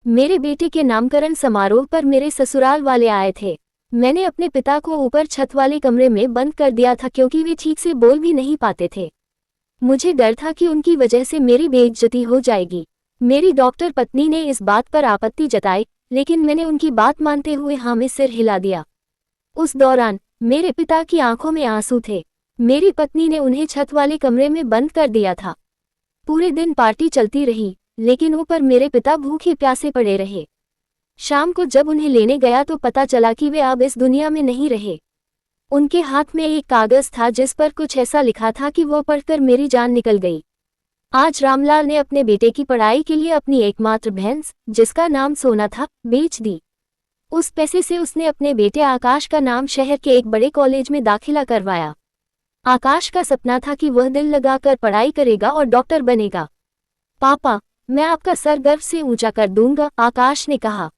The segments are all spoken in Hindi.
मेरे बेटे के नामकरण समारोह पर मेरे ससुराल वाले आए थे। मैंने अपने पिता को ऊपर छत वाले कमरे में बंद कर दिया था क्योंकि वे ठीक से बोल भी नहीं पाते थे। मुझे डर था कि उनकी वजह से मेरी बेइज्जती हो जाएगी। मेरी डॉक्टर पत्नी ने इस बात पर आपत्ति जताई, लेकिन मैंने उनकी बात मानते हुए हाँ में सिर हिला दिया। उस दौरान मेरे पिता की आंखों में आंसू थे। मेरी पत्नी ने उन्हें छत वाले कमरे में बंद कर दिया था। पूरे दिन पार्टी चलती रही, लेकिन ऊपर मेरे पिता भूखे प्यासे पड़े रहे। शाम को जब उन्हें लेने गया तो पता चला कि वे अब इस दुनिया में नहीं रहे। उनके हाथ में एक कागज था जिस पर कुछ ऐसा लिखा था कि वो पढ़कर मेरी जान निकल गई। आज रामलाल ने अपने बेटे की पढ़ाई के लिए अपनी एकमात्र भैंस, जिसका नाम सोना था, बेच दी। उस पैसे से उसने अपने बेटे आकाश का नाम शहर के एक बड़े कॉलेज में दाखिला करवाया। आकाश का सपना था कि वह दिल लगाकर पढ़ाई करेगा और डॉक्टर बनेगा। पापा, मैं आपका सर गर्व से ऊंचा कर दूंगा, आकाश ने कहा।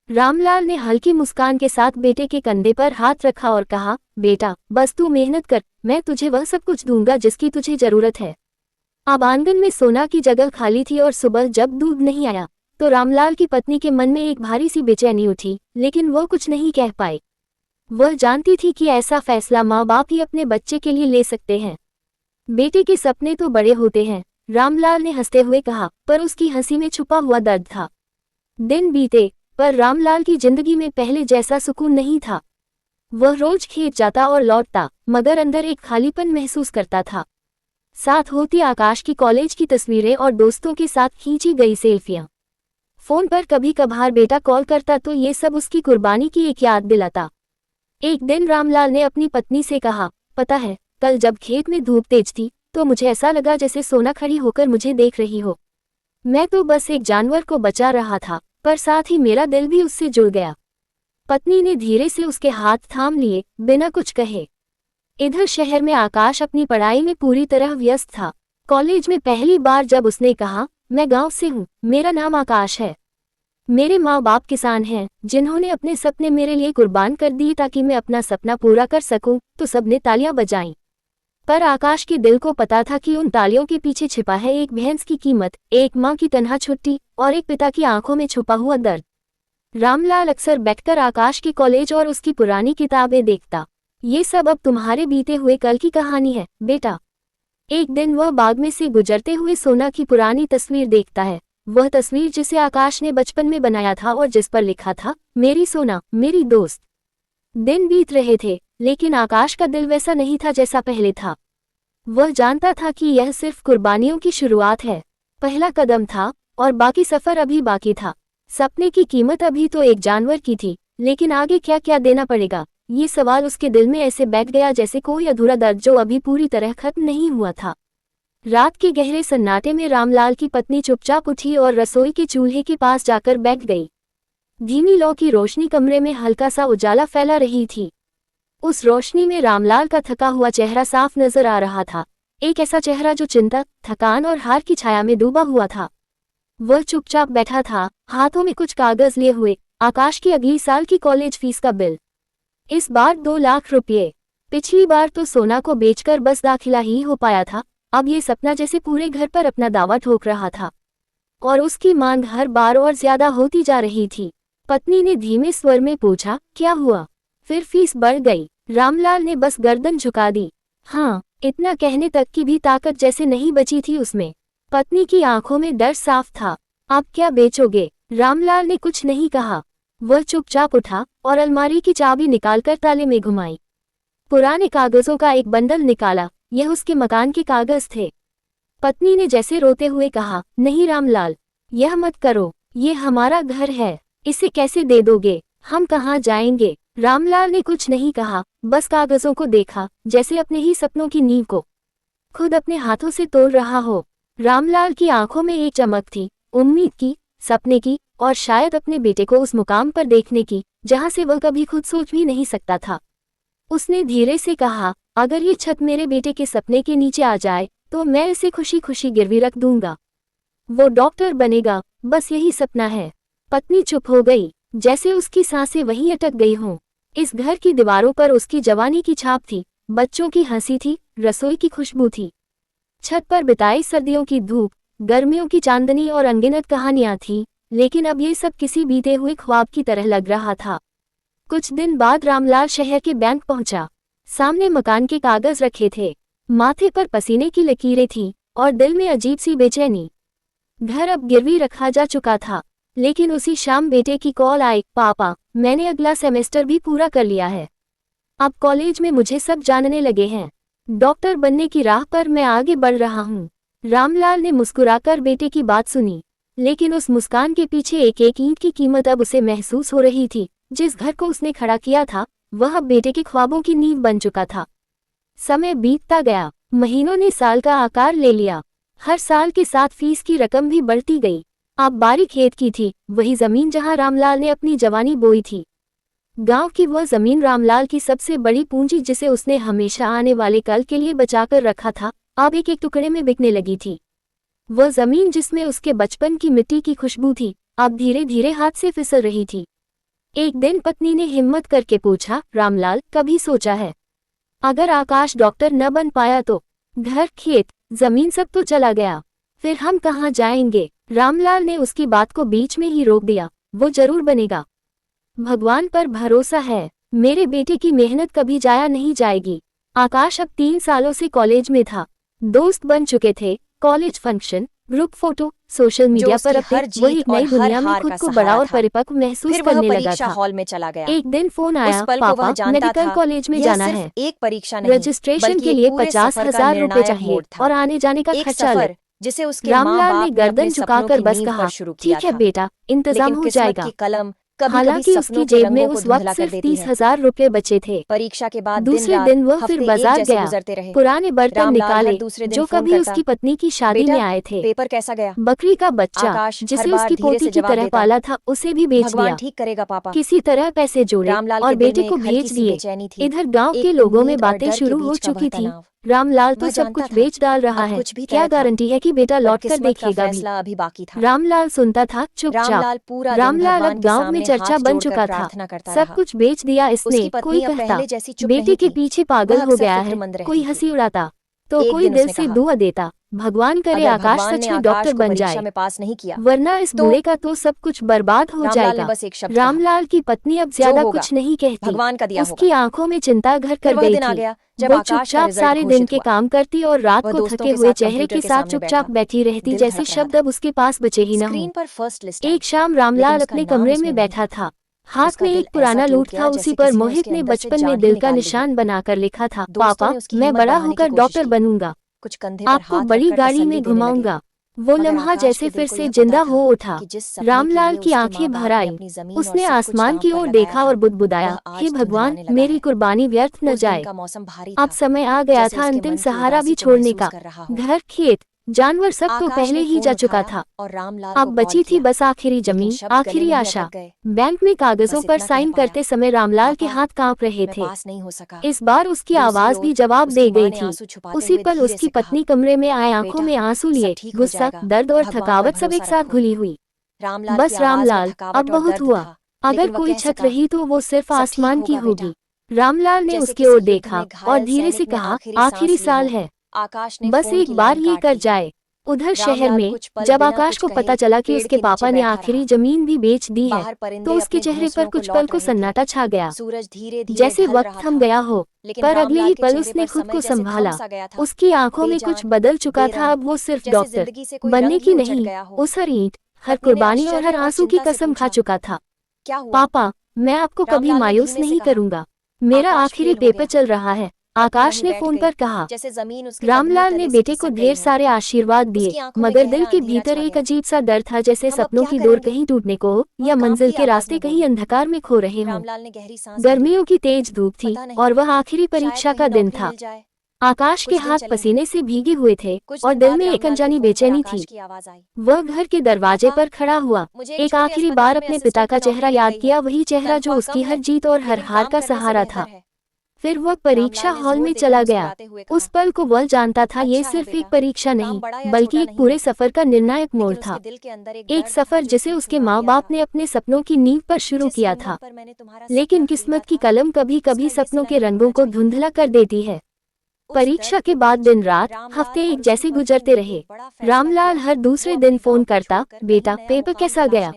रामलाल ने हल्की मुस्कान के साथ बेटे के कंधे पर हाथ रखा और कहा, बेटा, बस तू मेहनत कर, मैं तुझे वह सब कुछ दूंगा जिसकी तुझे जरूरत है। अब आंगन में सोना की जगह खाली थी और सुबह जब दूध नहीं आया तो रामलाल की पत्नी के मन में एक भारी सी बेचैनी उठी, लेकिन वह कुछ नहीं कह पाई। वह जानती थी कि ऐसा फैसला माँ बाप ही अपने बच्चे के लिए ले सकते हैं। बेटे के सपने तो बड़े होते हैं, रामलाल ने हंसते हुए कहा, पर उसकी हंसी में छुपा हुआ दर्द था। दिन बीते, पर रामलाल की जिंदगी में पहले जैसा सुकून नहीं था। वह रोज खेत जाता और लौटता, मगर अंदर एक खालीपन महसूस करता था। साथ होती आकाश की कॉलेज की तस्वीरें और दोस्तों के साथ खींची गई सेल्फियां। फोन पर कभी कभार बेटा कॉल करता तो ये सब उसकी कुर्बानी की एक याद दिलाता। एक दिन रामलाल ने अपनी पत्नी से कहा, पता है, कल जब खेत में धूप तेज थी तो मुझे ऐसा लगा जैसे सोना खड़ी होकर मुझे देख रही हो। मैं तो बस एक जानवर को बचा रहा था, पर साथ ही मेरा दिल भी उससे जुड़ गया। पत्नी ने धीरे से उसके हाथ थाम लिए, बिना कुछ कहे। इधर शहर में आकाश अपनी पढ़ाई में पूरी तरह व्यस्त था। कॉलेज में पहली बार जब उसने कहा, मैं गांव से हूँ, मेरा नाम आकाश है, मेरे माँ बाप किसान हैं जिन्होंने अपने सपने मेरे लिए कुर्बान कर दिए ताकि मैं अपना सपना पूरा कर सकूं, तो सबने तालियां बजाईं। पर आकाश के दिल को पता था कि उन तालियों के पीछे छिपा है एक भैंस की कीमत, एक माँ की तन्हा छुट्टी और एक पिता की आंखों में छुपा हुआ दर्द। रामलाल अक्सर बैठकर आकाश के कॉलेज और उसकी पुरानी किताबें देखता। ये सब अब तुम्हारे बीते हुए कल की कहानी है, बेटा। एक दिन वह बाग में से गुजरते हुए सोना की पुरानी तस्वीर देखता है। वह तस्वीर जिसे आकाश ने बचपन में बनाया था और जिस पर लिखा था, मेरी सोना, मेरी दोस्त। दिन बीत रहे थे, लेकिन आकाश का दिल वैसा नहीं था जैसा पहले था। वह जानता था कि यह सिर्फ कुर्बानियों की शुरुआत है, पहला कदम था, और बाकी सफर अभी बाकी था। सपने की कीमत अभी तो एक जानवर की थी, लेकिन आगे क्या क्या देना पड़ेगा, ये सवाल उसके दिल में ऐसे बैठ गया जैसे कोई अधूरा दर्द जो अभी पूरी तरह खत्म नहीं हुआ था। रात के गहरे सन्नाटे में रामलाल की पत्नी चुपचाप उठी और रसोई के चूल्हे के पास जाकर बैठ गई। धीमी लौ की रोशनी कमरे में हल्का सा उजाला फैला रही थी। उस रोशनी में रामलाल का थका हुआ चेहरा साफ नजर आ रहा था, एक ऐसा चेहरा जो चिंता, थकान और हार की छाया में डूबा हुआ था। वह चुपचाप बैठा था, हाथों में कुछ कागज लिए हुए, आकाश की अगली साल की कॉलेज फीस का बिल। इस बार 2 लाख रुपये। पिछली बार तो सोना को बेचकर बस दाखिला ही हो पाया था, अब ये सपना जैसे पूरे घर पर अपना दावा ठोक रहा था। और उसकी मांग हर बार और ज्यादा होती जा रही थी। पत्नी ने धीमे स्वर में पूछा, क्या हुआ? फिर फीस बढ़ गई। रामलाल ने बस गर्दन झुका दी। हाँ, इतना कहने तक की भी ताकत जैसे नहीं बची थी उसमें। पत्नी की आंखों में डर साफ था। आप क्या बेचोगे? रामलाल ने कुछ नहीं कहा। वह चुपचाप उठा और अलमारी की चाबी निकालकर ताले में घुमाई। पुराने कागजों का एक बंडल निकाला, यह उसके मकान के कागज थे। पत्नी ने जैसे रोते हुए कहा, नहीं रामलाल, यह मत करो, ये हमारा घर है, इसे कैसे दे दोगे? हम कहाँ जाएंगे? रामलाल ने कुछ नहीं कहा, बस कागजों को देखा, जैसे अपने ही सपनों की नींव को खुद अपने हाथों से तोड़ रहा हो। रामलाल की आंखों में एक चमक थी, उम्मीद की, सपने की, और शायद अपने बेटे को उस मुकाम पर देखने की जहां से वह कभी खुद सोच भी नहीं सकता था। उसने धीरे से कहा, अगर ये छत मेरे बेटे के सपने के नीचे आ जाए तो मैं इसे खुशी खुशी गिरवी रख दूंगा। वो डॉक्टर बनेगा, बस यही सपना है। पत्नी चुप हो गई, जैसे उसकी सांसें वहीं अटक गई हों। इस घर की दीवारों पर उसकी जवानी की छाप थी, बच्चों की हंसी थी, रसोई की खुशबू थी। छत पर बिताई सर्दियों की धूप, गर्मियों की चांदनी और अनगिनत कहानियां थी, लेकिन अब ये सब किसी बीते हुए ख्वाब की तरह लग रहा था। कुछ दिन बाद रामलाल शहर के बैंक पहुंचा। सामने मकान के कागज रखे थे, माथे पर पसीने की लकीरें थीं और दिल में अजीब सी बेचैनी। घर अब गिरवी रखा जा चुका था, लेकिन उसी शाम बेटे की कॉल आई, पापा मैंने अगला सेमेस्टर भी पूरा कर लिया है। अब कॉलेज में मुझे सब जानने लगे हैं। डॉक्टर बनने की राह पर मैं आगे बढ़ रहा हूँ। रामलाल ने मुस्कुराकर बेटे की बात सुनी, लेकिन उस मुस्कान के पीछे एक एक ईंट की कीमत अब उसे महसूस हो रही थी। जिस घर को उसने खड़ा किया था वह अब बेटे के ख्वाबों की नींव बन चुका था। समय बीतता गया, महीनों ने साल का आकार ले लिया। हर साल के साथ फीस की रकम भी बढ़ती गई। अब बारी खेत की थी, वही जमीन जहां रामलाल ने अपनी जवानी बोई थी। गांव की वह जमीन रामलाल की सबसे बड़ी पूंजी, जिसे उसने हमेशा आने वाले कल के लिए बचाकर रखा था, अब एक एक टुकड़े में बिकने लगी थी। वह जमीन जिसमें उसके बचपन की मिट्टी की खुशबू थी, अब धीरे धीरे हाथ से फिसल रही थी। एक दिन पत्नी ने हिम्मत करके पूछा, रामलाल कभी सोचा है, अगर आकाश डॉक्टर न बन पाया तो? घर, खेत, जमीन सब तो चला गया, फिर हम कहाँ जाएंगे? रामलाल ने उसकी बात को बीच में ही रोक दिया। वो जरूर बनेगा, भगवान पर भरोसा है। मेरे बेटे की मेहनत कभी जाया नहीं जाएगी। आकाश अब 3 सालों से कॉलेज में था। दोस्त बन चुके थे, college function, group photo, social media पर अपडेट। वो एक नई दुनिया में खुद को बड़ा और परिपक्व महसूस करने लगा था। हॉल में चला गया। एक दिन फोन आया, पापा मेडिकल कॉलेज में जाना है। एक परीक्षा नहीं, रजिस्ट्रेशन के लिए 50,000 रुपए चाहिए और आने जाने का खर्चा अलग। जिसे उसके रामलाल ने गर्दन झुकाकर बस कहा, ठीक है बेटा, इंतजाम हो जाएगा। हालांकि उसकी जेब में उस वक्त सिर्फ 30,000 रुपए बचे थे। परीक्षा के बाद दूसरे दिन वह फिर बाजार गया, पुराने बर्तन निकाले जो कभी उसकी पत्नी की शादी में आए थे। पेपर कैसा गया? बकरी का बच्चा जिसे उसकी पोती की तरह पाला था, उसे भी बेच दिया। ठीक करेगा पापा। किसी तरह पैसे जोड़े और बेटे को भेज दिए। इधर गांव के लोगों में बातें शुरू हो चुकी थी, रामलाल तो सब कुछ बेच डाल रहा है, क्या गारंटी है कि बेटा लौटकर देखेगा भी? अभी बाकी था। रामलाल सुनता था चुपचाप। रामलाल अब गांव में चर्चा बन चुका था। सब कुछ बेच दिया इसने। कोई कहता बेटे के पीछे पागल हो गया है, कोई हंसी उड़ाता तो कोई दिल से दुआ देता, भगवान करे आकाश सच में डॉक्टर बन जाए, पास नहीं किया वरना इस बूढ़े का तो सब कुछ बर्बाद हो जाएगा। रामलाल की पत्नी अब ज्यादा कुछ नहीं कहती, भगवान का दिया उसकी आंखों में चिंता घर कर गई थी। वो चुपचाप सारे दिन के काम करती और रात को थके हुए चेहरे के साथ चुपचाप बैठी रहती, जैसे शब्द अब उसके पास बचे ही न हों। एक शाम रामलाल अपने कमरे में बैठा था, हाथ में एक पुराना लूट था। उसी पर मोहित ने बचपन में दिल का निशान बनाकर लिखा था, पापा मैं बड़ा होकर डॉक्टर बनूंगा, आपको बड़ी गाड़ी में घुमाऊंगा। वो लम्हा जैसे फिर से जिंदा हो उठा। रामलाल की आंखें भर आई। उसने आसमान की ओर देखा और बुदबुदाया, हे भगवान मेरी कुर्बानी व्यर्थ न जाए। अब समय आ गया था अंतिम सहारा भी छोड़ने का। घर, खेत, जानवर सब तो पहले ही जा चुका था। अब बची थी बस आखिरी जमीन, आखिरी आशा। बैंक में कागजों पर साइन करते समय रामलाल के हाथ कांप रहे थे। इस बार उसकी आवाज भी जवाब दे गई थी। उसी पल उसकी पत्नी कमरे में आए, आंखों में आंसू लिए, गुस्सा, दर्द और थकावट सब एक साथ घुली हुई। बस रामलाल अब बहुत हुआ, अगर कोई छत रही तो वो सिर्फ आसमान की होगी। रामलाल ने उसकी ओर देखा और धीरे से कहा, आखिरी साल है, बस एक बार ये कर जाए। उधर शहर में जब आकाश को पता चला कि उसके पापा ने आखिरी जमीन भी बेच दी है, तो उसके चेहरे पर कुछ पल को सन्नाटा छा गया, जैसे वक्त थम गया हो। पर अगले ही पल उसने खुद को संभाला। उसकी आंखों में कुछ बदल चुका था। अब वो सिर्फ डॉक्टर बनने की नहीं, उस हर ईंट, हर कुर्बानी और हर आंसू की कसम खा चुका था। पापा मैं आपको कभी मायूस नहीं करूंगा, मेरा आखिरी पेपर चल रहा है, आकाश ने फोन पर कहा। रामलाल ने बेटे को ढेर सारे आशीर्वाद दिए, मगर दिल के भीतर एक अजीब सा डर था, जैसे सपनों की डोर कहीं टूटने को हो या मंजिल के रास्ते कहीं अंधकार में खो रहे हों। गर्मियों की तेज धूप थी और वह आखिरी परीक्षा का दिन था। आकाश के हाथ पसीने से भीगे हुए थे और दिल में एक अनजानी बेचैनी थी। वह घर के दरवाजे पर खड़ा हुआ, एक आखिरी बार अपने पिता का चेहरा याद किया, वही चेहरा जो उसकी हर जीत और हर हार का सहारा था। फिर वह परीक्षा हॉल में चला गया। उस पल को वह जानता था, ये सिर्फ एक परीक्षा नहीं बल्कि एक पूरे सफर का निर्णायक मोड़ था। एक सफर जिसे उसके माँ बाप ने अपने सपनों की नींव पर शुरू किया था, लेकिन किस्मत की कलम कभी कभी सपनों के रंगों को धुंधला कर देती है। परीक्षा के बाद दिन रात हफ्ते एक जैसे गुजरते रहे। रामलाल हर दूसरे दिन फोन करता, बेटा पेपर कैसा गया।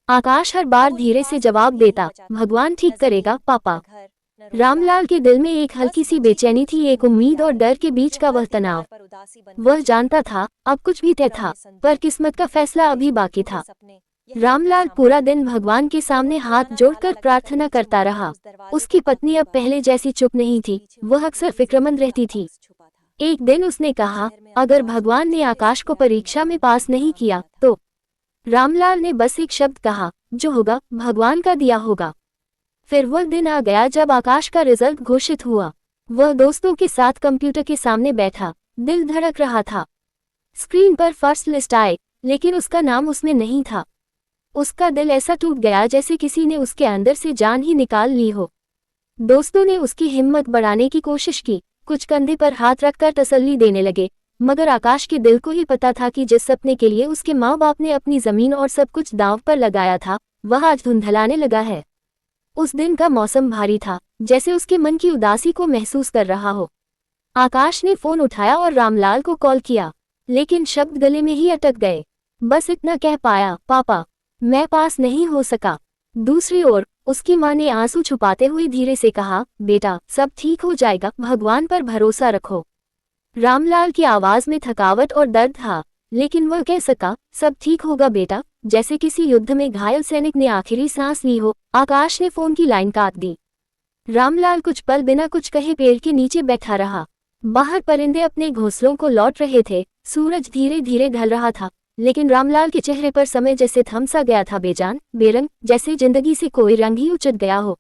आकाश हर बार धीरे से जवाब देता, भगवान ठीक करेगा पापा। रामलाल के दिल में एक हल्की सी बेचैनी थी, एक उम्मीद और डर के बीच का वह तनाव। वह जानता था अब कुछ भी तय था, पर किस्मत का फैसला अभी बाकी था। रामलाल पूरा दिन भगवान के सामने हाथ जोड़कर प्रार्थना करता रहा। उसकी पत्नी अब पहले जैसी चुप नहीं थी, वह अक्सर फिक्रमंद रहती थी। एक दिन उसने कहा, अगर भगवान ने आकाश को परीक्षा में पास नहीं किया तो। रामलाल ने बस एक शब्द कहा, जो होगा भगवान का दिया होगा। फिर वह दिन आ गया जब आकाश का रिजल्ट घोषित हुआ। वह दोस्तों के साथ कंप्यूटर के सामने बैठा, दिल धड़क रहा था। स्क्रीन पर फर्स्ट लिस्ट आए, लेकिन उसका नाम उसमें नहीं था। उसका दिल ऐसा टूट गया जैसे किसी ने उसके अंदर से जान ही निकाल ली हो। दोस्तों ने उसकी हिम्मत बढ़ाने की कोशिश की, कुछ कंधे पर हाथ रखकर तसल्ली देने लगे, मगर आकाश के दिल को ही पता था कि जिस सपने के लिए उसके माँ बाप ने अपनी जमीन और सब कुछ दांव पर लगाया था, वह आज धुंधलाने लगा है। उस दिन का मौसम भारी था, जैसे उसके मन की उदासी को महसूस कर रहा हो। आकाश ने फोन उठाया और रामलाल को कॉल किया, लेकिन शब्द गले में ही अटक गए। बस इतना कह पाया, पापा मैं पास नहीं हो सका। दूसरी ओर उसकी माँ ने आंसू छुपाते हुए धीरे से कहा, बेटा सब ठीक हो जाएगा, भगवान पर भरोसा रखो। रामलाल की आवाज में थकावट और दर्द था, लेकिन वह कह सका, सब ठीक होगा बेटा, जैसे किसी युद्ध में घायल सैनिक ने आखिरी सांस ली हो। आकाश ने फोन की लाइन काट दी। रामलाल कुछ पल बिना कुछ कहे पेड़ के नीचे बैठा रहा। बाहर परिंदे अपने घोंसलों को लौट रहे थे, सूरज धीरे धीरे ढल रहा था, लेकिन रामलाल के चेहरे पर समय जैसे थम सा गया था, बेजान बेरंग, जैसे जिंदगी से कोई रंग ही उचट गया हो।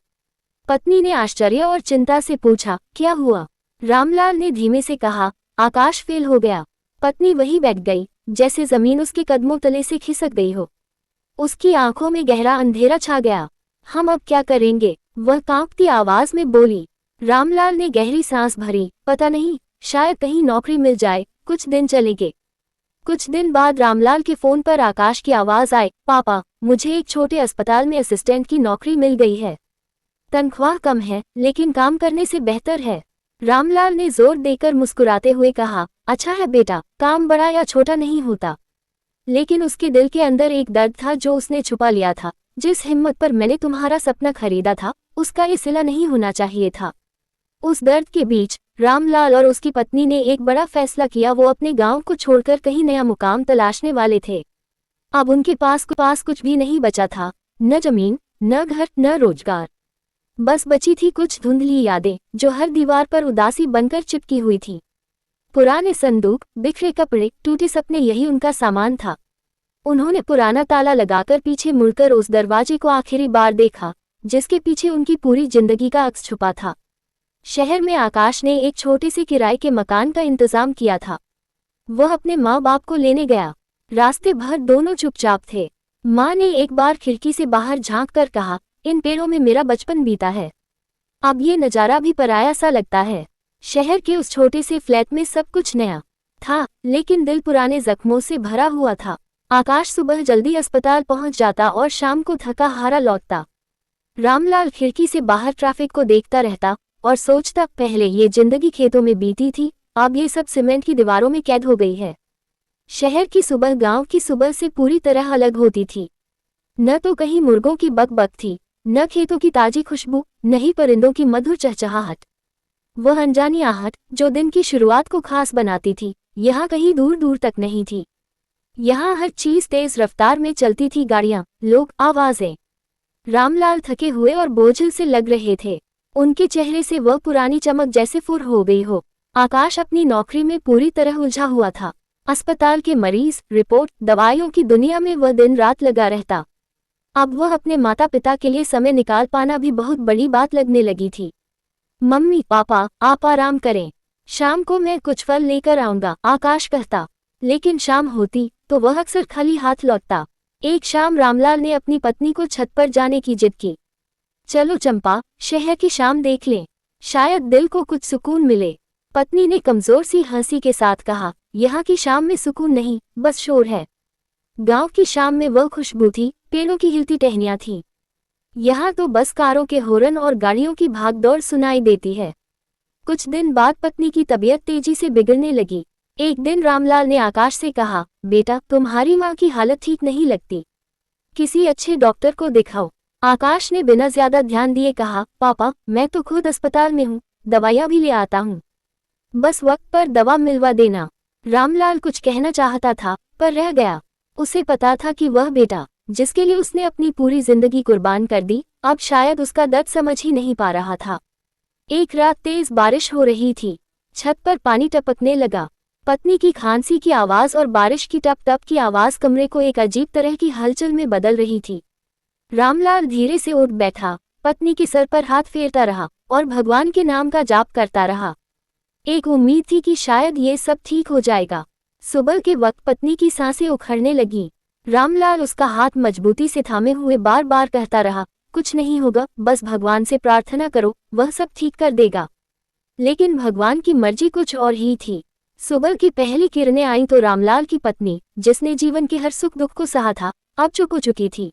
पत्नी ने आश्चर्य और चिंता से पूछा, क्या हुआ। रामलाल ने धीमे से कहा, आकाश फेल हो गया। पत्नी वहीं बैठ गई, जैसे जमीन उसके कदमों तले से खिसक गई हो। उसकी आंखों में गहरा अंधेरा छा गया। हम अब क्या करेंगे, वह कांपती आवाज में बोली। रामलाल ने गहरी सांस भरी, पता नहीं, शायद कहीं नौकरी मिल जाए, कुछ दिन चलेंगे। कुछ दिन बाद रामलाल के फोन पर आकाश की आवाज आई, पापा मुझे एक छोटे अस्पताल में असिस्टेंट की नौकरी मिल गई है। तनख्वाह कम है, लेकिन काम करने से बेहतर है। रामलाल ने जोर देकर मुस्कुराते हुए कहा, अच्छा है बेटा, काम बड़ा या छोटा नहीं होता। लेकिन उसके दिल के अंदर एक दर्द था जो उसने छुपा लिया था। जिस हिम्मत पर मैंने तुम्हारा सपना खरीदा था, उसका ये सिला नहीं होना चाहिए था। उस दर्द के बीच रामलाल और उसकी पत्नी ने एक बड़ा फैसला किया। वो अपने गांव को छोड़कर कहीं नया मुकाम तलाशने वाले थे। अब उनके पास कुछ भी नहीं बचा था, न जमीन, न घर, न रोजगार। बस बची थी कुछ धुंधली यादें, जो हर दीवार पर उदासी बनकर चिपकी हुई थी। पुराने संदूक, बिखरे कपड़े, टूटे सपने, यही उनका सामान था। उन्होंने पुराना ताला लगाकर पीछे मुड़कर उस दरवाजे को आखिरी बार देखा, जिसके पीछे उनकी पूरी जिंदगी का अक्स छुपा था। शहर में आकाश ने एक छोटे से किराए के मकान का इंतजाम किया था। वह अपने माँ बाप को लेने गया। रास्ते भर दोनों चुपचाप थे। माँ ने एक बार खिड़की से बाहर झांक कर कहा, इन पेड़ों में मेरा बचपन बीता है। अब ये नज़ारा भी पराया सा लगता है। शहर के उस छोटे से फ्लैट में सब कुछ नया था, लेकिन दिल पुराने जख्मों से भरा हुआ था। आकाश सुबह जल्दी अस्पताल पहुंच जाता और शाम को थका हारा लौटता। रामलाल खिड़की से बाहर ट्रैफिक को देखता रहता और सोचता, पहले ये जिंदगी खेतों में बीती थी, अब ये सब सीमेंट की दीवारों में कैद हो गई है। शहर की सुबह गांव की सुबह से पूरी तरह अलग होती थी। न तो कहीं मुर्गों की बकबक थी, न खेतों की ताजी खुशबू, न ही परिंदों की मधुर चहचहाहट। वह अनजानी आहट जो दिन की शुरुआत को खास बनाती थी, यहाँ कहीं दूर दूर तक नहीं थी। यहाँ हर चीज तेज रफ्तार में चलती थी, गाड़ियां, लोग, आवाजें। रामलाल थके हुए और बोझिल से लग रहे थे। उनके चेहरे से वह पुरानी चमक जैसे फुर हो गई हो। आकाश अपनी नौकरी में पूरी तरह उलझा हुआ था। अस्पताल के मरीज, रिपोर्ट, दवाइयों की दुनिया में वह दिन रात लगा रहता। अब वह अपने माता पिता के लिए समय निकाल पाना भी बहुत बड़ी बात लगने लगी थी। मम्मी पापा आप आराम करें, शाम को मैं कुछ फल लेकर आऊंगा, आकाश कहता। लेकिन शाम होती तो वह अक्सर खाली हाथ लौटता। एक शाम रामलाल ने अपनी पत्नी को छत पर जाने की जिद की। चलो चंपा, शहर की शाम देख लें, शायद दिल को कुछ सुकून मिले। पत्नी ने कमजोर सी हंसी के साथ कहा, यहाँ की शाम में सुकून नहीं, बस शोर है। गांव की शाम में वह खुशबू थी, पेड़ों की हिलती टहनियां थीं। यहाँ तो बस कारों के हॉर्न और गाड़ियों की भागदौड़ सुनाई देती है। कुछ दिन बाद पत्नी की तबीयत तेजी से बिगड़ने लगी। एक दिन रामलाल ने आकाश से कहा, बेटा तुम्हारी माँ की हालत ठीक नहीं लगती, किसी अच्छे डॉक्टर को दिखाओ। आकाश ने बिना ज्यादा ध्यान दिए कहा, पापा मैं तो खुद अस्पताल में हूँ, दवाइयाँ भी ले आता हूँ, बस वक्त पर दवा मिलवा देना। रामलाल कुछ कहना चाहता था पर रह गया। उसे पता था कि वह बेटा जिसके लिए उसने अपनी पूरी जिंदगी कुर्बान कर दी, अब शायद उसका दर्द समझ ही नहीं पा रहा था। एक रात तेज बारिश हो रही थी, छत पर पानी टपकने लगा। पत्नी की खांसी की आवाज और बारिश की टप टप की आवाज कमरे को एक अजीब तरह की हलचल में बदल रही थी। रामलाल धीरे से उठ बैठा, पत्नी के सर पर हाथ फेरता रहा और भगवान के नाम का जाप करता रहा। एक उम्मीद थी कि शायद ये सब ठीक हो जाएगा। सुबह के वक्त पत्नी की सांसें उखड़ने लगीं। रामलाल उसका हाथ मजबूती से थामे हुए बार बार कहता रहा, कुछ नहीं होगा, बस भगवान से प्रार्थना करो, वह सब ठीक कर देगा। लेकिन भगवान की मर्जी कुछ और ही थी। सुबह की पहली किरणें आईं तो रामलाल की पत्नी, जिसने जीवन के हर सुख दुख को सहा था, अब चुप हो चुकी थी।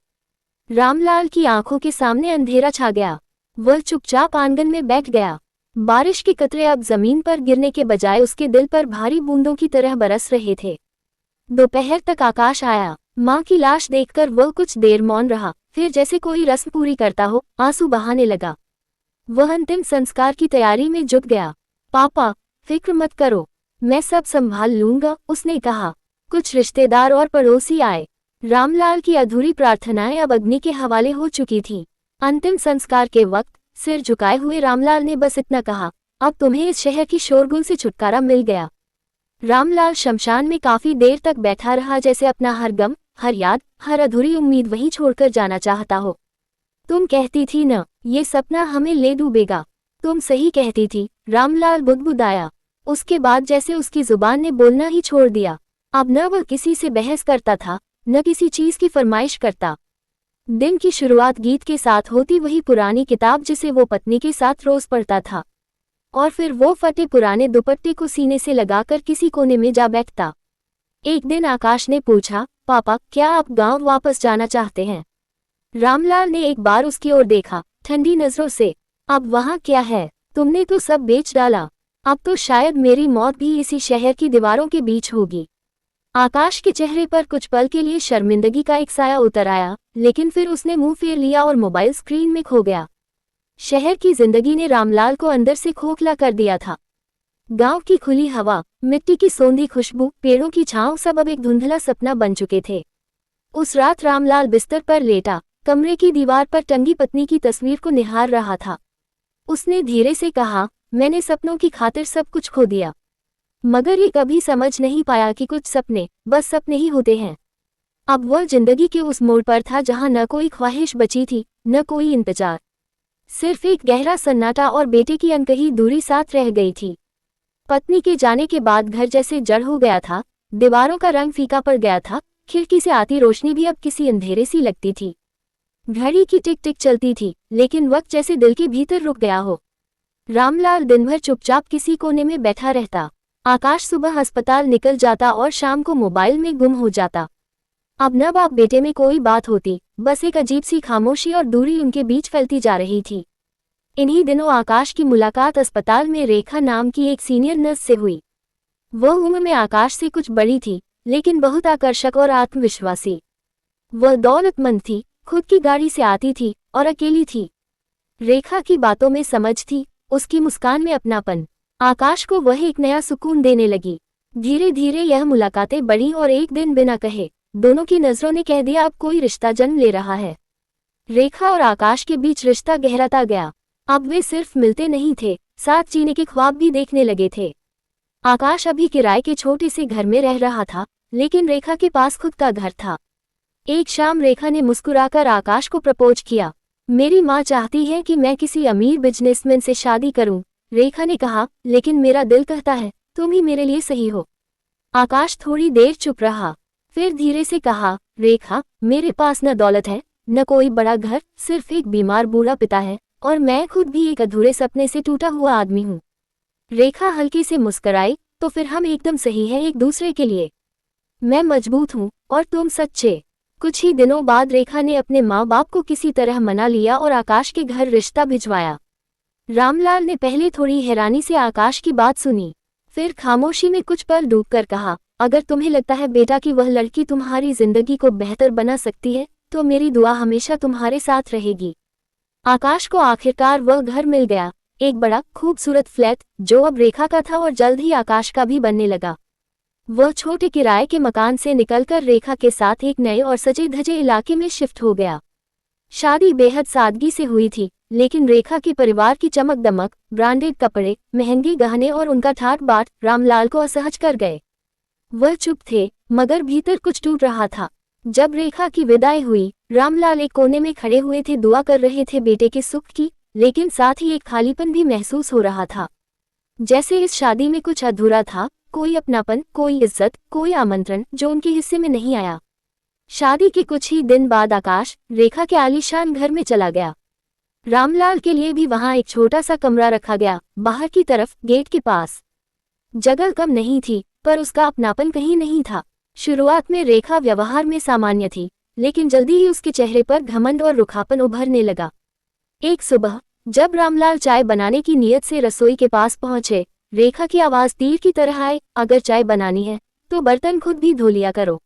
रामलाल की आंखों के सामने अंधेरा छा गया। वह चुपचाप आंगन में बैठ गया। बारिश के कतरे अब जमीन पर गिरने के बजाय उसके दिल पर भारी बूंदों की तरह बरस रहे थे। दोपहर तक आकाश आया। माँ की लाश देखकर वह कुछ देर मौन रहा, फिर जैसे कोई रस्म पूरी करता हो आंसू बहाने लगा। वह अंतिम संस्कार की तैयारी में जुट गया। पापा फिक्र मत करो, मैं सब संभाल लूंगा, उसने कहा। कुछ रिश्तेदार और पड़ोसी आए। रामलाल की अधूरी प्रार्थनाएं अब अग्नि के हवाले हो चुकी थीं। अंतिम संस्कार के वक्त सिर झुकाए हुए रामलाल ने बस इतना कहा, अब तुम्हें इस शहर की शोरगुल से छुटकारा मिल गया। रामलाल शमशान में काफी देर तक बैठा रहा, जैसे अपना हर गम, हर याद, हर अधूरी उम्मीद वहीं छोड़कर जाना चाहता हो। तुम कहती थी न, ये सपना हमें ले डूबेगा। तुम सही कहती थी, रामलाल बुदबुदाया। उसके बाद जैसे उसकी जुबान ने बोलना ही छोड़ दिया। अब न वह किसी से बहस करता था, न किसी चीज की फरमाइश करता। दिन की शुरुआत गीत के साथ होती, वही पुरानी किताब जिसे वो पत्नी के साथ रोज पढ़ता था, और फिर वो फटे पुराने दुपट्टे को सीने से लगाकर किसी कोने में जा बैठता। एक दिन आकाश ने पूछा, पापा क्या आप गांव वापस जाना चाहते हैं? रामलाल ने एक बार उसकी ओर देखा, ठंडी नजरों से। अब वहां क्या है? तुमने तो सब बेच डाला। अब तो शायद मेरी मौत भी इसी शहर की दीवारों के बीच होगी। आकाश के चेहरे पर कुछ पल के लिए शर्मिंदगी का एक साया उतर आया, लेकिन फिर उसने मुंह फेर लिया और मोबाइल स्क्रीन में खो गया। शहर की जिंदगी ने रामलाल को अंदर से खोखला कर दिया था। गांव की खुली हवा, मिट्टी की सोंधी खुशबू, पेड़ों की छांव, सब अब एक धुंधला सपना बन चुके थे। उस रात रामलाल बिस्तर पर लेटा, कमरे की दीवार पर टंगी पत्नी की तस्वीर को निहार रहा था। उसने धीरे से कहा, मैंने सपनों की खातिर सब कुछ खो दिया, मगर ये कभी समझ नहीं पाया कि कुछ सपने बस सपने ही होते हैं। अब वह जिंदगी के उस मोड़ पर था जहां न कोई ख्वाहिश बची थी, न कोई इंतजार, सिर्फ एक गहरा सन्नाटा और बेटे की अनकही दूरी साथ रह गई थी। पत्नी के जाने के बाद घर जैसे जड़ हो गया था, दीवारों का रंग फीका पड़ गया था, खिड़की से आती रोशनी भी अब किसी अंधेरे सी लगती थी। घड़ी की टिक टिक चलती थी, लेकिन वक्त जैसे दिल के भीतर रुक गया हो। रामलाल दिन भर चुपचाप किसी कोने में बैठा रहता। आकाश सुबह अस्पताल निकल जाता और शाम को मोबाइल में गुम हो जाता। अब न बाप बेटे में कोई बात होती, बस एक अजीब सी खामोशी और दूरी उनके बीच फैलती जा रही थी। इन्हीं दिनों आकाश की मुलाकात अस्पताल में रेखा नाम की एक सीनियर नर्स से हुई। वह उम्र में आकाश से कुछ बड़ी थी, लेकिन बहुत आकर्षक और आत्मविश्वासी। वह दौलतमंद थी, खुद की गाड़ी से आती थी और अकेली थी। रेखा की बातों में समझ थी, उसकी मुस्कान में अपनापन। आकाश को वह एक नया सुकून देने लगी। धीरे धीरे यह मुलाकातें बढ़ीं और एक दिन बिना कहे दोनों की नजरों ने कह दिया, अब कोई रिश्ता जन्म ले रहा है। रेखा और आकाश के बीच रिश्ता गहराता गया। अब वे सिर्फ मिलते नहीं थे, साथ जीने के ख्वाब भी देखने लगे थे। आकाश अभी किराए के छोटे से घर में रह रहा था, लेकिन रेखा के पास खुद का घर था। एक शाम रेखा ने मुस्कुराकर आकाश को प्रपोज किया। मेरी माँ चाहती है कि मैं किसी अमीर बिजनेसमैन से शादी करूं, रेखा ने कहा, लेकिन मेरा दिल कहता है तुम ही मेरे लिए सही हो। आकाश थोड़ी देर चुप रहा, फिर धीरे से कहा, रेखा मेरे पास न दौलत है, न कोई बड़ा घर, सिर्फ एक बीमार बूढ़ा पिता है, और मैं खुद भी एक अधूरे सपने से टूटा हुआ आदमी हूँ। रेखा हल्की से मुस्कुराई, तो फिर हम एकदम सही हैं एक दूसरे के लिए। मैं मजबूत हूँ और तुम सच्चे। कुछ ही दिनों बाद रेखा ने अपने माँ बाप को किसी तरह मना लिया और आकाश के घर रिश्ता भिजवाया। रामलाल ने पहले थोड़ी हैरानी से आकाश की बात सुनी, फिर खामोशी में कुछ पल डूबकर कहा, अगर तुम्हें लगता है बेटा कि वह लड़की तुम्हारी जिंदगी को बेहतर बना सकती है तो मेरी दुआ हमेशा तुम्हारे साथ रहेगी। आकाश को आखिरकार वह घर मिल गया, एक बड़ा खूबसूरत फ्लैट जो अब रेखा का था और जल्द ही आकाश का भी बनने लगा। वह छोटे किराए के मकान से निकलकर रेखा के साथ एक नए और सजे धजे इलाके में शिफ्ट हो गया। शादी बेहद सादगी से हुई थी, लेकिन रेखा के परिवार की चमक दमक, ब्रांडेड कपड़े, महंगे गहने और उनका ठाट बाट रामलाल को असहज कर गए। वह चुप थे, मगर भीतर कुछ टूट रहा था। जब रेखा की विदाई हुई, रामलाल एक कोने में खड़े हुए थे, दुआ कर रहे थे बेटे के सुख की, लेकिन साथ ही एक खालीपन भी महसूस हो रहा था। जैसे इस शादी में कुछ अधूरा था, कोई अपनापन, कोई इज्जत, कोई आमंत्रण जो उनके हिस्से में नहीं आया। शादी के कुछ ही दिन बाद आकाश रेखा के आलीशान घर में चला गया। रामलाल के लिए भी वहां एक छोटा सा कमरा रखा गया, बाहर की तरफ गेट के पास। जगह कम नहीं थी, पर उसका अपनापन कहीं नहीं था। शुरुआत में रेखा व्यवहार में सामान्य थी, लेकिन जल्दी ही उसके चेहरे पर घमंड और रुखापन उभरने लगा। एक सुबह जब रामलाल चाय बनाने की नीयत से रसोई के पास पहुंचे, रेखा की आवाज तीर की तरह आई, अगर चाय बनानी है तो बर्तन खुद भी धो लिया करो।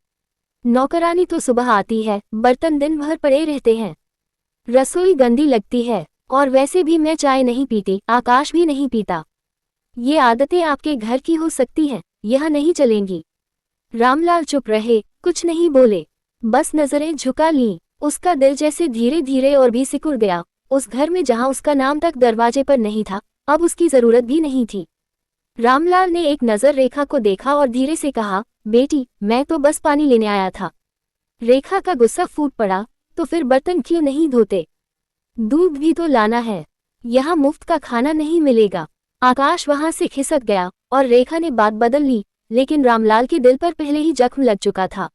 नौकरानी तो सुबह आती है, बर्तन दिन भर पड़े रहते हैं। रसोई गंदी लगती है, और वैसे भी मैं चाय नहीं पीती, आकाश भी नहीं पीता। ये आदतें आपके घर की हो सकती हैं, यह नहीं चलेंगी। रामलाल चुप रहे, कुछ नहीं बोले, बस नजरें झुका लीं। उसका दिल जैसे धीरे धीरे और भी सिकुड़ गया। उस घर में जहां उसका नाम तक दरवाजे पर नहीं था, अब उसकी जरूरत भी नहीं थी। रामलाल ने एक नजर रेखा को देखा और धीरे से कहा, बेटी, मैं तो बस पानी लेने आया था। रेखा का गुस्सा फूट पड़ा, तो फिर बर्तन क्यों नहीं धोते? दूध भी तो लाना है, यहाँ मुफ्त का खाना नहीं मिलेगा। आकाश वहां से खिसक गया और रेखा ने बात बदल ली, लेकिन रामलाल के दिल पर पहले ही जख्म लग चुका था।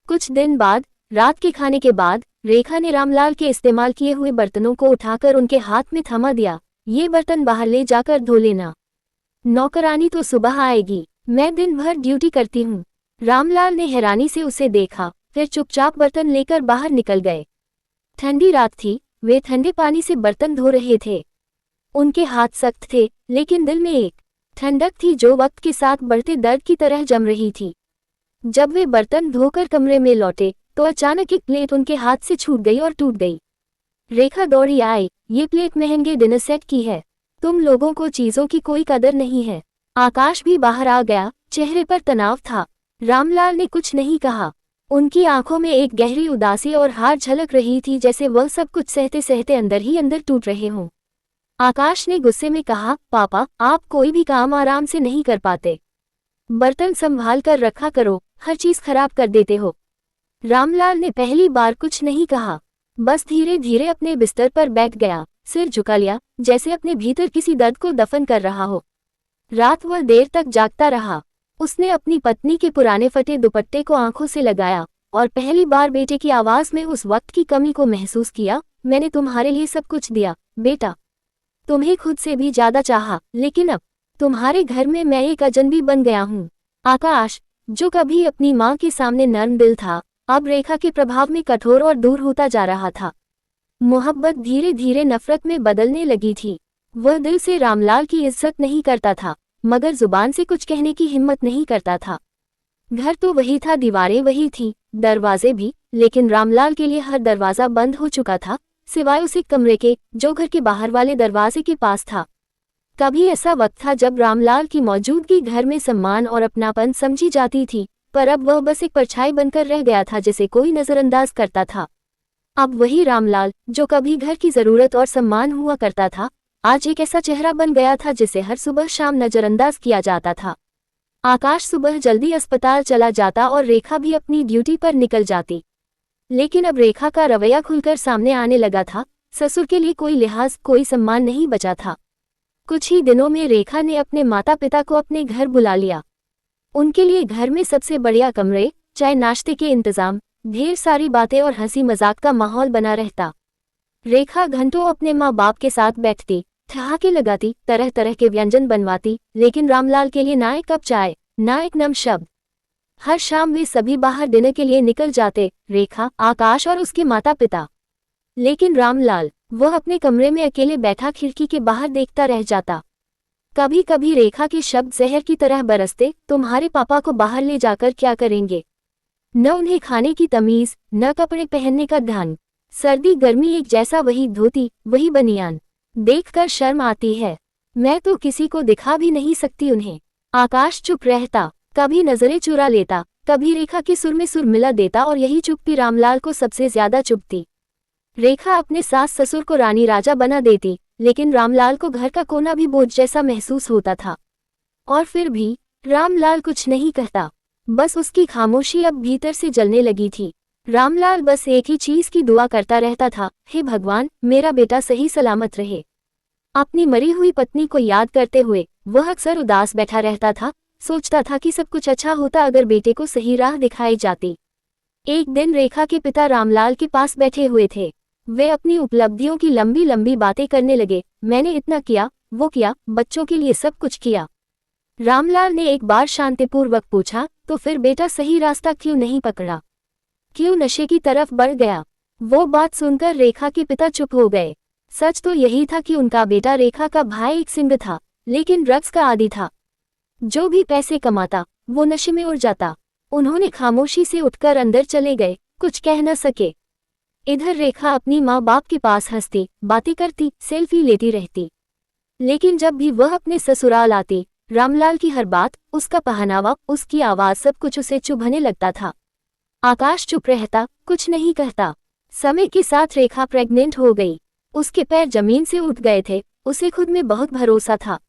कुछ दिन बाद, रात के खाने के बाद, रेखा ने रामलाल के इस्तेमाल किए हुए बर्तनों को उठाकर उनके हाथ में थमा दिया, ये बर्तन बाहर ले जाकर धो लेना। नौकरानी तो सुबह आएगी, मैं दिन भर ड्यूटी करती हूँ। रामलाल ने हैरानी से उसे देखा, फिर चुपचाप बर्तन लेकर बाहर निकल गए। ठंडी रात थी, वे ठंडे पानी से बर्तन धो रहे थे। उनके हाथ सख्त थे, लेकिन दिल में एक ठंडक थी जो वक्त के साथ बढ़ते दर्द की तरह जम रही थी। जब वे बर्तन धोकर कमरे में लौटे, तो अचानक एक प्लेट उनके हाथ से छूट गई और टूट गई। रेखा दौड़ी आई, ये प्लेट महंगे डिनर सेट की है, तुम लोगों को चीजों की कोई कदर नहीं है। आकाश भी बाहर आ गया, चेहरे पर तनाव था। रामलाल ने कुछ नहीं कहा, उनकी आंखों में एक गहरी उदासी और हार झलक रही थी, जैसे वह सब कुछ सहते सहते अंदर ही अंदर टूट रहे हों। आकाश ने गुस्से में कहा, पापा, आप कोई भी काम आराम से नहीं कर पाते। बर्तन संभाल कर रखा करो, हर चीज खराब कर देते हो। रामलाल ने पहली बार कुछ नहीं कहा, बस धीरे धीरे अपने बिस्तर पर बैठ गया, सिर झुका लिया, जैसे अपने भीतर किसी दर्द को दफन कर रहा हो। रात वह देर तक जागता रहा। उसने अपनी पत्नी के पुराने फटे दुपट्टे को आंखों से लगाया और पहली बार बेटे की आवाज में उस वक्त की कमी को महसूस किया। मैंने तुम्हारे लिए सब कुछ दिया बेटा, तुम्हें खुद से भी ज्यादा चाहा, लेकिन अब तुम्हारे घर में मैं एक अजनबी बन गया हूँ। आकाश, जो कभी अपनी माँ के सामने नर्म दिल था, अब रेखा के प्रभाव में कठोर और दूर होता जा रहा था। मोहब्बत धीरे धीरे नफरत में बदलने लगी थी। वह दिल से रामलाल की इज्जत नहीं करता था, मगर जुबान से कुछ कहने की हिम्मत नहीं करता था। घर तो वही था, दीवारें वही थीं, दरवाजे भी, लेकिन रामलाल के लिए हर दरवाजा बंद हो चुका था, सिवाय उसी कमरे के जो घर के बाहर वाले दरवाजे के पास था। कभी ऐसा वक्त था जब रामलाल की मौजूदगी घर में सम्मान और अपनापन समझी जाती थी, पर अब वह बस एक परछाई बनकर रह गया था जिसे कोई नजरअंदाज करता था। अब वही रामलाल जो कभी घर की जरूरत और सम्मान हुआ करता था, आज एक ऐसा चेहरा बन गया था जिसे हर सुबह शाम नजरअंदाज किया जाता था। आकाश सुबह जल्दी अस्पताल चला जाता और रेखा भी अपनी ड्यूटी पर निकल जाती, लेकिन अब रेखा का रवैया खुलकर सामने आने लगा था। ससुर के लिए कोई लिहाज, कोई सम्मान नहीं बचा था। कुछ ही दिनों में रेखा ने अपने माता पिता को अपने घर बुला लिया। उनके लिए घर में सबसे बढ़िया कमरे, चाय नाश्ते के इंतजाम, ढेर सारी बातें और हंसी मजाक का माहौल बना रहता। रेखा घंटों अपने माँ बाप के साथ बैठती, ठहाके लगाती, तरह तरह के व्यंजन बनवाती, लेकिन रामलाल के लिए ना एक कप चाय, ना एक नम शब्द। हर शाम वे सभी बाहर डिनर के लिए निकल जाते, रेखा, आकाश और उसके माता पिता। लेकिन रामलाल वह अपने कमरे में अकेले बैठा खिड़की के बाहर देखता रह जाता। कभी कभी रेखा के शब्द जहर की तरह बरसते, तुम्हारे पापा को बाहर ले जाकर क्या करेंगे? न उन्हें खाने की तमीज, न कपड़े पहनने का ढंग, सर्दी गर्मी एक जैसा, वही धोती वही बनियान, देखकर शर्म आती है। मैं तो किसी को दिखा भी नहीं सकती उन्हें। आकाश चुप रहता, कभी नजरें चुरा लेता, कभी रेखा के सुर में सुर मिला देता, और यही चुप्पी रामलाल को सबसे ज्यादा चुभती। रेखा अपने सास ससुर को रानी राजा बना देती, लेकिन रामलाल को घर का कोना भी बोझ जैसा महसूस होता था। और फिर भी रामलाल कुछ नहीं कहता, बस उसकी खामोशी अब भीतर से जलने लगी थी। रामलाल बस एक ही चीज की दुआ करता रहता था, हे भगवान, मेरा बेटा सही सलामत रहे। अपनी मरी हुई पत्नी को याद करते हुए वह अक्सर उदास बैठा रहता था, सोचता था कि सब कुछ अच्छा होता अगर बेटे को सही राह दिखाई जाती। एक दिन रेखा के पिता रामलाल के पास बैठे हुए थे। वे अपनी उपलब्धियों की लंबी लंबी बातें करने लगे। मैंने इतना किया, वो किया, बच्चों के लिए सब कुछ किया। रामलाल ने एक बार शांतिपूर्वक पूछा, तो फिर बेटा सही रास्ता क्यों नहीं पकड़ा? क्यों नशे की तरफ बढ़ गया? वो बात सुनकर रेखा के पिता चुप हो गए। सच तो यही था कि उनका बेटा रेखा का भाई एक सिंह था, लेकिन ड्रग्स का आदी था। जो भी पैसे कमाता वो नशे में उड़ जाता। उन्होंने खामोशी से उठकर अंदर चले गए, कुछ कह न सके। इधर रेखा अपनी माँ बाप के पास हंसती, बातें करती, सेल्फी लेती रहती। लेकिन जब भी वह अपने ससुराल आती, रामलाल की हर बात, उसका पहनावा, उसकी आवाज, सब कुछ उसे चुभने लगता था। आकाश चुप रहता, कुछ नहीं कहता। समय के साथ रेखा प्रेग्नेंट हो गई। उसके पैर जमीन से उठ गए थे, उसे खुद में बहुत भरोसा था।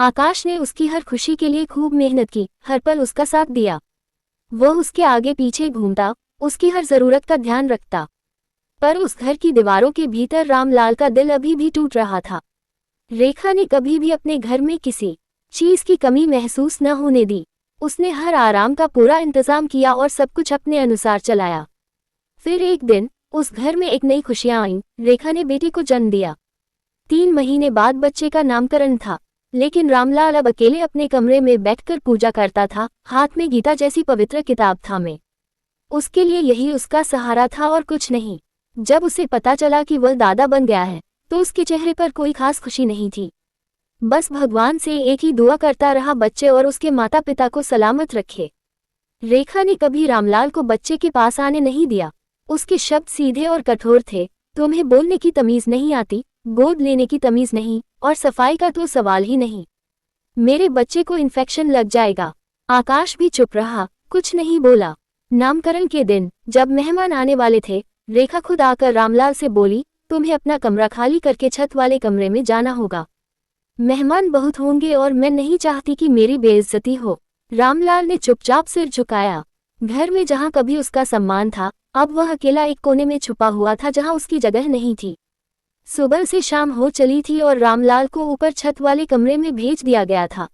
आकाश ने उसकी हर खुशी के लिए खूब मेहनत की, हर पल उसका साथ दिया। वह उसके आगे पीछे घूमता, उसकी हर जरूरत का ध्यान रखता। पर उस घर की दीवारों के भीतर रामलाल का दिल अभी भी टूट रहा था। रेखा ने कभी भी अपने घर में किसी चीज की कमी महसूस न होने दी। उसने हर आराम का पूरा इंतजाम किया और सब कुछ अपने अनुसार चलाया। फिर एक दिन उस घर में एक नई खुशियां आईं। रेखा ने बेटे को जन्म दिया। 3 महीने बाद बच्चे का नामकरण था, लेकिन रामलाल अब अकेले अपने कमरे में बैठकर पूजा करता था, हाथ में गीता जैसी पवित्र किताब थामे। उसके लिए यही उसका सहारा था और कुछ नहीं। जब उसे पता चला कि वह दादा बन गया है, तो उसके चेहरे पर कोई खास खुशी नहीं थी। बस भगवान से एक ही दुआ करता रहा, बच्चे और उसके माता पिता को सलामत रखे। रेखा ने कभी रामलाल को बच्चे के पास आने नहीं दिया। उसके शब्द सीधे और कठोर थे, तुम्हें बोलने की तमीज नहीं आती, गोद लेने की तमीज नहीं, और सफाई का तो सवाल ही नहीं। मेरे बच्चे को इन्फेक्शन लग जाएगा। आकाश भी चुप रहा, कुछ नहीं बोला। नामकरण के दिन जब मेहमान आने वाले थे, रेखा खुद आकर रामलाल से बोली, तुम्हें अपना कमरा खाली करके छत वाले कमरे में जाना होगा। मेहमान बहुत होंगे और मैं नहीं चाहती कि मेरी बेइज्जती हो। रामलाल ने चुपचाप सिर झुकाया। घर में जहां कभी उसका सम्मान था, अब वह अकेला एक कोने में छुपा हुआ था जहां उसकी जगह नहीं थी। सुबह से शाम हो चली थी और रामलाल को ऊपर छत वाले कमरे में भेज दिया गया था।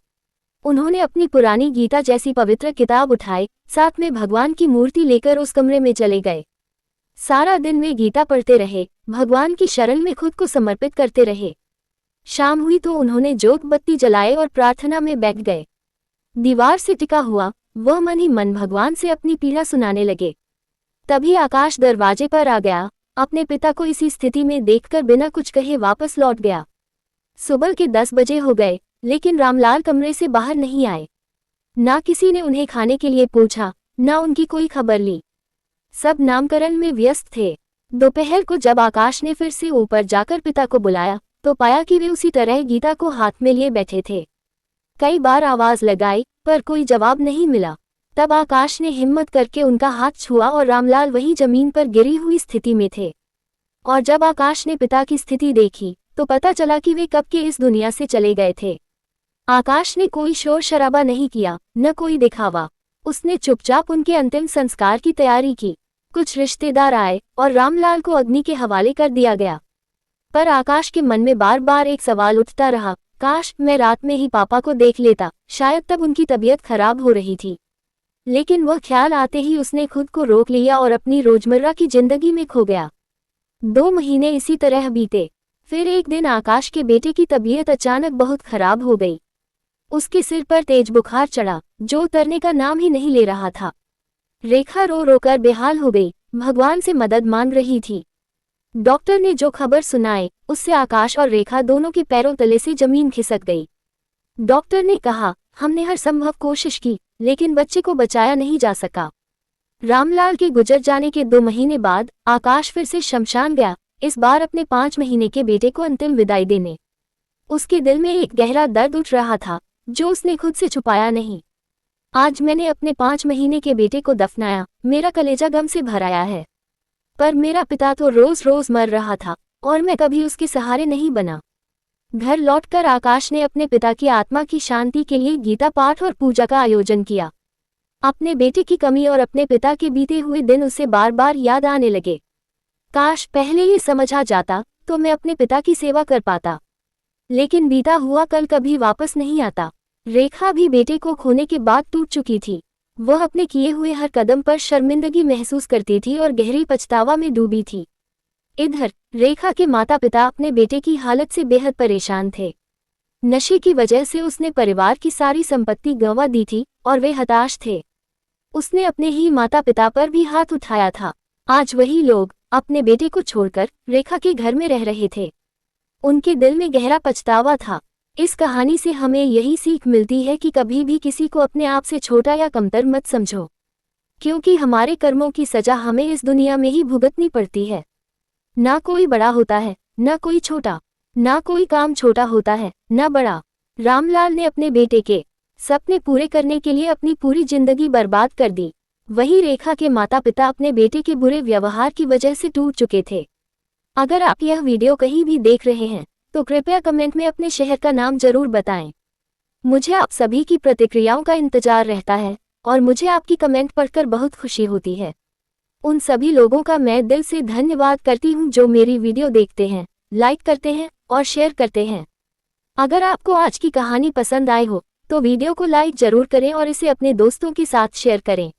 उन्होंने अपनी पुरानी गीता जैसी पवित्र किताब उठाई, साथ में भगवान की मूर्ति लेकर उस कमरे में चले गए। सारा दिन वे गीता पढ़ते रहे, भगवान की शरण में खुद को समर्पित करते रहे। शाम हुई तो उन्होंने जोत बत्ती जलाए और प्रार्थना में बैठ गए। दीवार से टिका हुआ वह मन ही मन भगवान से अपनी पीड़ा सुनाने लगे। तभी आकाश दरवाजे पर आ गया। अपने पिता को इसी स्थिति में देखकर बिना कुछ कहे वापस लौट गया। सुबह के 10 बजे हो गए, लेकिन रामलाल कमरे से बाहर नहीं आए। ना किसी ने उन्हें खाने के लिए पूछा, ना उनकी कोई खबर ली। सब नामकरण में व्यस्त थे। दोपहर को जब आकाश ने फिर से ऊपर जाकर पिता को बुलाया, तो पाया कि वे उसी तरह गीता को हाथ में लिए बैठे थे। कई बार आवाज लगाई, पर कोई जवाब नहीं मिला। तब आकाश ने हिम्मत करके उनका हाथ छुआ और रामलाल वही जमीन पर गिरी हुई स्थिति में थे। और जब आकाश ने पिता की स्थिति देखी, तो पता चला कि वे कब के इस दुनिया से चले गए थे। आकाश ने कोई शोर शराबा नहीं किया, न कोई दिखावा। उसने चुपचाप उनके अंतिम संस्कार की तैयारी की। कुछ रिश्तेदार आए और रामलाल को अग्नि के हवाले कर दिया गया। पर आकाश के मन में बार बार एक सवाल उठता रहा, काश मैं रात में ही पापा को देख लेता, शायद तब उनकी तबीयत खराब हो रही थी। लेकिन वह ख्याल आते ही उसने खुद को रोक लिया और अपनी रोजमर्रा की जिंदगी में खो गया। 2 महीने इसी तरह बीते। फिर एक दिन आकाश के बेटे की तबीयत अचानक बहुत खराब हो गई। उसके सिर पर तेज बुखार चढ़ा, जो उतरने का नाम ही नहीं ले रहा था। रेखा रो रो कर बेहाल हो गई, भगवान से मदद मांग रही थी। डॉक्टर ने जो खबर सुनाई उससे आकाश और रेखा दोनों के पैरों तले से जमीन खिसक गई। डॉक्टर ने कहा, हमने हर संभव कोशिश की लेकिन बच्चे को बचाया नहीं जा सका। रामलाल के गुजर जाने के 2 महीने बाद आकाश फिर से शमशान गया, इस बार अपने 5 महीने के बेटे को अंतिम विदाई देने। उसके दिल में एक गहरा दर्द उठ रहा था जो उसने खुद से छुपाया नहीं। आज मैंने अपने 5 महीने के बेटे को दफनाया, मेरा कलेजा गम से भर आया है। पर मेरा पिता तो रोज रोज मर रहा था और मैं कभी उसके सहारे नहीं बना। घर लौटकर आकाश ने अपने पिता की आत्मा की शांति के लिए गीता पाठ और पूजा का आयोजन किया। अपने बेटे की कमी और अपने पिता के बीते हुए दिन उसे बार बार याद आने लगे। काश पहले ही समझ आ जाता तो मैं अपने पिता की सेवा कर पाता, लेकिन बीता हुआ कल कभी वापस नहीं आता। रेखा भी बेटे को खोने के बाद टूट चुकी थी। वह अपने किए हुए हर कदम पर शर्मिंदगी महसूस करती थी और गहरी पछतावा में डूबी थी। इधर रेखा के माता पिता अपने बेटे की हालत से बेहद परेशान थे। नशे की वजह से उसने परिवार की सारी संपत्ति गंवा दी थी और वे हताश थे। उसने अपने ही माता पिता पर भी हाथ उठाया था। आज वही लोग अपने बेटे को छोड़कर रेखा के घर में रह रहे थे। उनके दिल में गहरा पछतावा था। इस कहानी से हमें यही सीख मिलती है कि कभी भी किसी को अपने आप से छोटा या कमतर मत समझो, क्योंकि हमारे कर्मों की सजा हमें इस दुनिया में ही भुगतनी पड़ती है। ना कोई बड़ा होता है, ना कोई छोटा, ना कोई काम छोटा होता है, ना बड़ा। रामलाल ने अपने बेटे के सपने पूरे करने के लिए अपनी पूरी जिंदगी बर्बाद कर दी। वही रेखा के माता पिता अपने बेटे के बुरे व्यवहार की वजह से टूट चुके थे। अगर आप यह वीडियो कहीं भी देख रहे हैं तो कृपया कमेंट में अपने शहर का नाम जरूर बताएं। मुझे आप सभी की प्रतिक्रियाओं का इंतजार रहता है और मुझे आपकी कमेंट पढ़कर बहुत खुशी होती है। उन सभी लोगों का मैं दिल से धन्यवाद करती हूं जो मेरी वीडियो देखते हैं, लाइक करते हैं और शेयर करते हैं। अगर आपको आज की कहानी पसंद आई हो तो वीडियो को लाइक जरूर करें और इसे अपने दोस्तों के साथ शेयर करें।